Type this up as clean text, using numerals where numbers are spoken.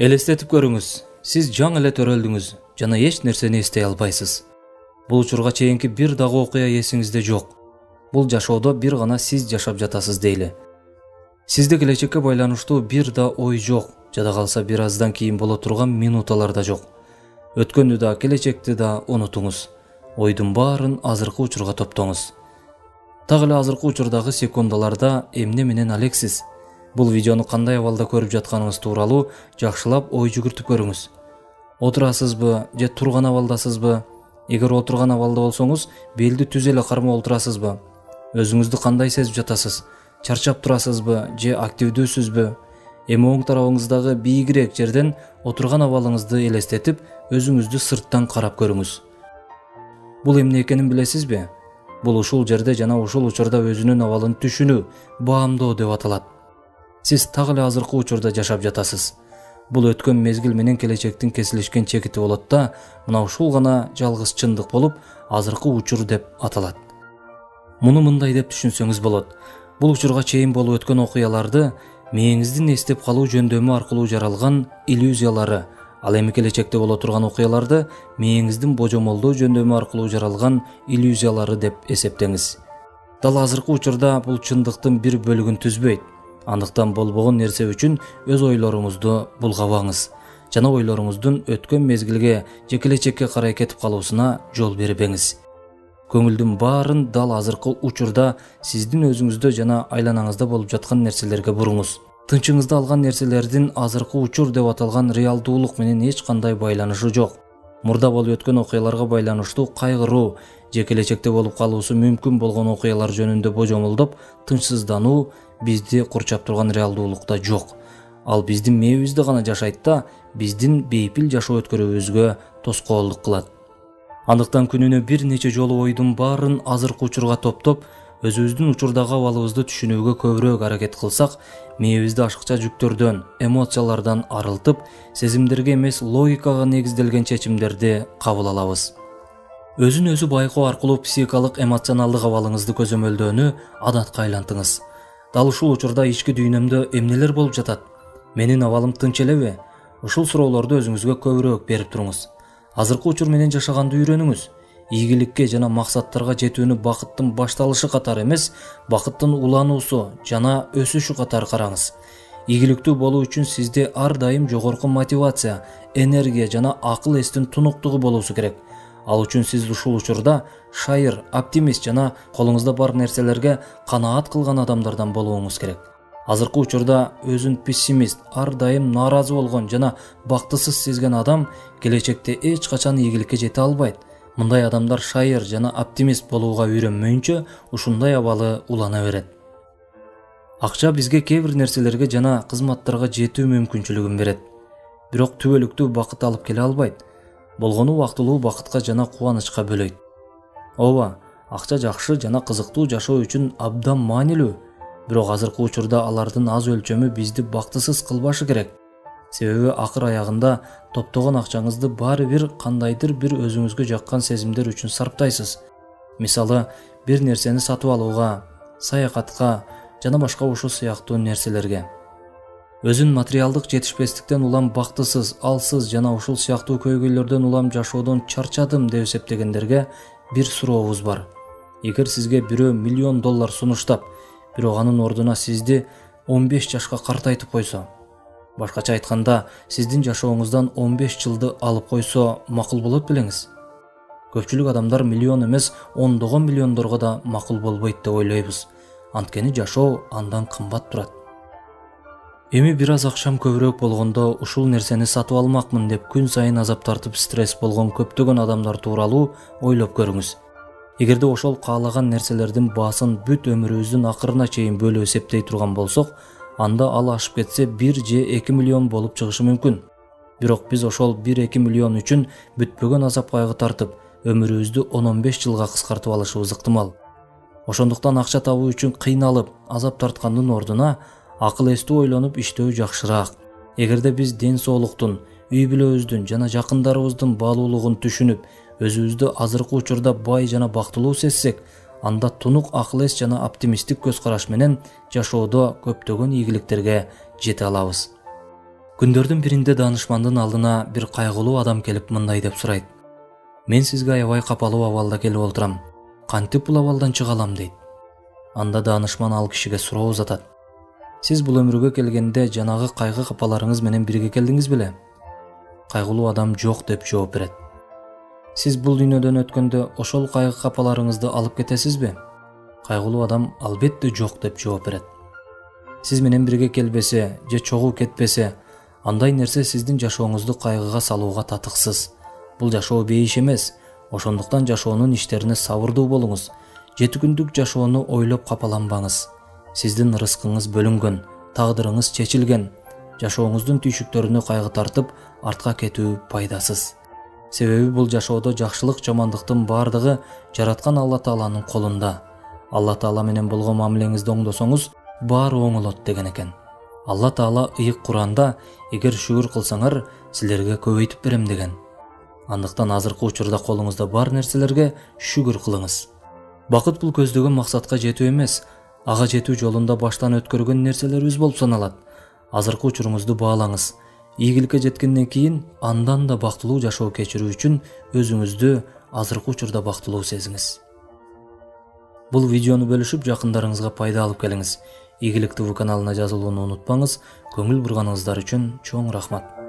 Элестетип көрүңүз, сиз жаңы эле төрөлдүңүз жана эч нерсени эстей албайсыз. Бул учурга чейинки бир дагы окуя эсиңизде жок. Бул жашоодо бир гана сиз жашап жатасыз дейли. Сизде келечекке байланыштуу бир да ой жок, жада калса бир аздан кийин боло турган минуталар да жок. Өткөндү да, келечекти да унутуңуз. Ойдун баарын азыркы учурга топтоңуз. Так эле азыркы учурдагы секундаларда эмне менен алексиз? Бул видеону кандай абалда көрүп жатканыңыз тууралуу жакшылап ой жүгүртүп көрүңүз. Отурасызбы же турган абалдасызбы? Эгер отурган абалда болсоңуз, белди түз эле кармап отурасызбы? Өзүңүздү кандай сезип жатасыз? Чарчап турасызбы же активдүүсүзбү? Эми оң тарабыңыздагы бийигирээк жерден отурган абалыңызды элестетип, өзүңүздү сырттан карап көрүңүз. Бул эмне экенин билесизби? Бул ушул жерде жана ушул учурда өзүнүн абалын түшүнүү, баамдоо деп аталат. Сиз так эле азыркы учурда жашап жатасыз. Бул өткөн мезгил менен келечектин кесилишкен чекити болот да, мына ушул гана жалгыз чындык болуп, азыркы учур деп аталат. Муну мындай деп түшүнсөңүз болот. Бул учурга чейин болуп өткөн окуяларды мээңиздин эстеп калуу жөндөмү аркылуу жаралган иллюзиялары, ал эми келечекте боло турган окуяларды мээңиздин божомолдоо жөндөмү аркылуу жаралган иллюзиялары деп эсептеңиз. Дал азыркы учурда бул чындыктын бир бөлүгүн түзбөйт. Андыктан болбогон нерсе үчүн өз ойлоруңузду булгабаңыз жана ойлоруңуздун өткөн мезгилге же келечекке карай кетип калуусуна жол бербеңиз. Көңүлдүн баарын дал азыркы учурда сиздин өзүңүздө жана айланаңызда болуп жаткан нерселерге буруңуз. Тынчыңызды алган нерселердин азыркы учур деп аталган реалдуулук менен эч кандай байланышы жок. Мурда болуп өткөн окуяларга байланыштуу кайгыруу же келечекте болуп калуусу мүмкүн болгон окуялар жөнүндө божомолдоп, тынчсыздануу бизди курчап турган реалдуулукта жок. Ал биздин мээбизде гана жашайт да, биздин бейпил жашоо өткөрүүбүзгө тоскоолдук кылат. Андыктан күнүнө бир нече жолу ойдун баарын азыркы учурга топтоп, өзүбүздүн учурдагы абалыбызды түшүнүүгө көбүрөөк аракет кылсак, мээбизди ашыкча жүктөрдөн, эмоциялардан арылтып, сезимдерге эмес логикага негизделген чечимдерди кабыл алабыз. Өзүн өзү байкоо аркылуу психикалык эмоционалдык абалыңызды көзөмөлдөөнү адатка айлантыңыз. Дал ушул учурда ички дүйнөмдө эмнелер болуп жатат? Менин абалым тынч элеби? Ушул суроолорду өзүңүзгө көбүрөөк берип туруңуз. Азыркы учур менен жашаганды үйрөнүңүз. Ийгиликке жана максаттарга жетүүнү бакыттын башталышы катары эмес, бакыттын улануусу жана өсүшү катары караңыз. Ийгиликтүү болуу үчүн сизде ар дайым жогорку мотивация, энергия жана акыл эстин тунуктугу болуусу керек. Ал үчүн сиз ушул учурда шайыр, оптимист жана колуңузда бар нерселерге канаат кылган адамдардан болууңуз керек. Азыркы учурда өзүн пессимист, ар дайым нааразы болгон жана бактысыз сезген адам келечекте эч качан ийгиликке жете албайт. Мындай адамдар шайыр жана оптимист болууга үйрөнмөйүнчө ушундай абалы улана берет. Акча бизге кээ бир нерселерге жана кызматтарга жетүү мүмкүнчүлүгүн берет. Бирок түбөлүктүү бакыт алып келе албайт. Болгону убактылуу бакытка жана кубанычка бөлөйт. Ооба, акча жакшы жана кызыктуу жашоо үчүн абдан маанилүү. Бирок азыркы учурда алардын аз өлчөмү бизди бактысыз кылбашы керек. Себеби акыр аягында топтогон акчаңызды баары бир кандайдыр бир өзүңүзгө жаккан сезимдер үчүн сарптайсыз. Мисалы, бир нерсени сатып алууга, саякатка жана башка ушул сыяктуу нерселерге. Өзүн материалдык жетишпестиктен улам бактысыз, алсыз жана ушул сыяктуу көйгөйлөрдөн улам жашоодон чарчадым деп эсептегендерге бир сурообуз бар. Эгер сизге бирөө $1 000 000 сунуштап, бирок анын ордуна сизди 15 жашка картайтып койсо, башкача айтканда, сиздин жашооңуздан 15 жылды алып койсо, макул болот белеңиз. Көпчүлүк адамдар миллион эмес, ондогон миллиондорго да макул болбойт деп ойлойбуз. Анткени жашоо андан кымбат турат. Эми бир аз акчам көбүрөөк болгондо ушул нерсени сатып алмакмын деп күн сайын азап тартып стресс болгон көптөгөн адамдар тууралуу ойлоп көрүңүз. Эгерде ошол каалаган нерселердин баасын бүт өмүрүбүздүн акырына чейин бөлүп эсептей турган болсок, анда ал ашып кетсе 1 же 2 миллион болуп чыгышы мүмкүн. Бирок биз ошол 1-2 миллион үчүн бүтпөгөн азап кайгы тартып, өмүрүбүздү 10-15 жылга кыскартып алышыбыз ыктымал. Ошондуктан акча табуу үчүн кыйналып, азап тарткандын ордуна акыл эстүү ойлонуп иштөө жакшыраак. Эгерде биз ден соолуктун, үй бүлөбүздүн жана жакындарыбыздын баалуулугун түшүнүп, өзүбүздү азыркы учурда бай жана бактылуу сезсек, анда тунук акыл эс жана оптимисттик көз караш менен жашоодо көптөгөн ийгиликтерге жете алабыз. Күндөрдүн биринде данышмандын алдына бир кайгылуу адам келип мындай деп сурайт: "Мен сизге аябай капалуу абалда келип отурам. Кантип бул абалдан чыга алам?" дейт. Анда данышман ал кишиге суроо узатат: "Сиз бул өмүргө келгенде жанагы кайгы капаларыңыз менен бирге келдиңиз беле?" Кайгылуу адам жок деп жооп берет. "Сиз бул дүйнөдөн өткөндө ошол кайгы капаларыңызды алып кетесизби?" Кайгылуу адам албетте жок деп жооп берет. Сиз менен бирге келбесе же чогуу кетпесе, андай нерсе сиздин жашооңузду кайгыга салууга татыксыз. Бул жашоо бейиш эмес. Ошондуктан жашоонун иштерине сабырдуу болуңуз. 7 күндүк жашоону ойлоп капаланбаңыз. Сиздин рызкыңыз бөлүнгөн, тагдырыңыз чечилген. Жашооңуздун түйшүктөрүнө кайгы тартып, артка кетүү пайдасыз. Себеби бул жашоодо жакшылык, жамандыктын бардыгы жараткан Алла Тааланын колунда. Алла Таала менен болгон мамилеңизди оңдосоңуз, баары оңолот деген экен. Алла Таала ыйык Куранда эгер шүгүр кылсаңар, силерге көбөйтүп берем деген. Андыктан азыркы учурда колуңузда бар нерселерге шүгүр кылыңыз. Бакыт бул көздөгөн максатка жетүү эмес, ага жетүү жолунда баштан өткөргөн нерселерибиз болуп саналат. Азыркы учуруңузду баалаңыз. Ийгиликке жеткенден кийин андан да бактылуу жашоо кечирүү үчүн өзүңүздү азыркы учурда бактылуу сезиңиз. Бул видеону бөлүшүп жакындарыңызга пайда алып келиңиз. Ийгилик ТВ каналына жазылууну унутпаңыз. Көңүл бурганыңыздар үчүн чоң рахмат.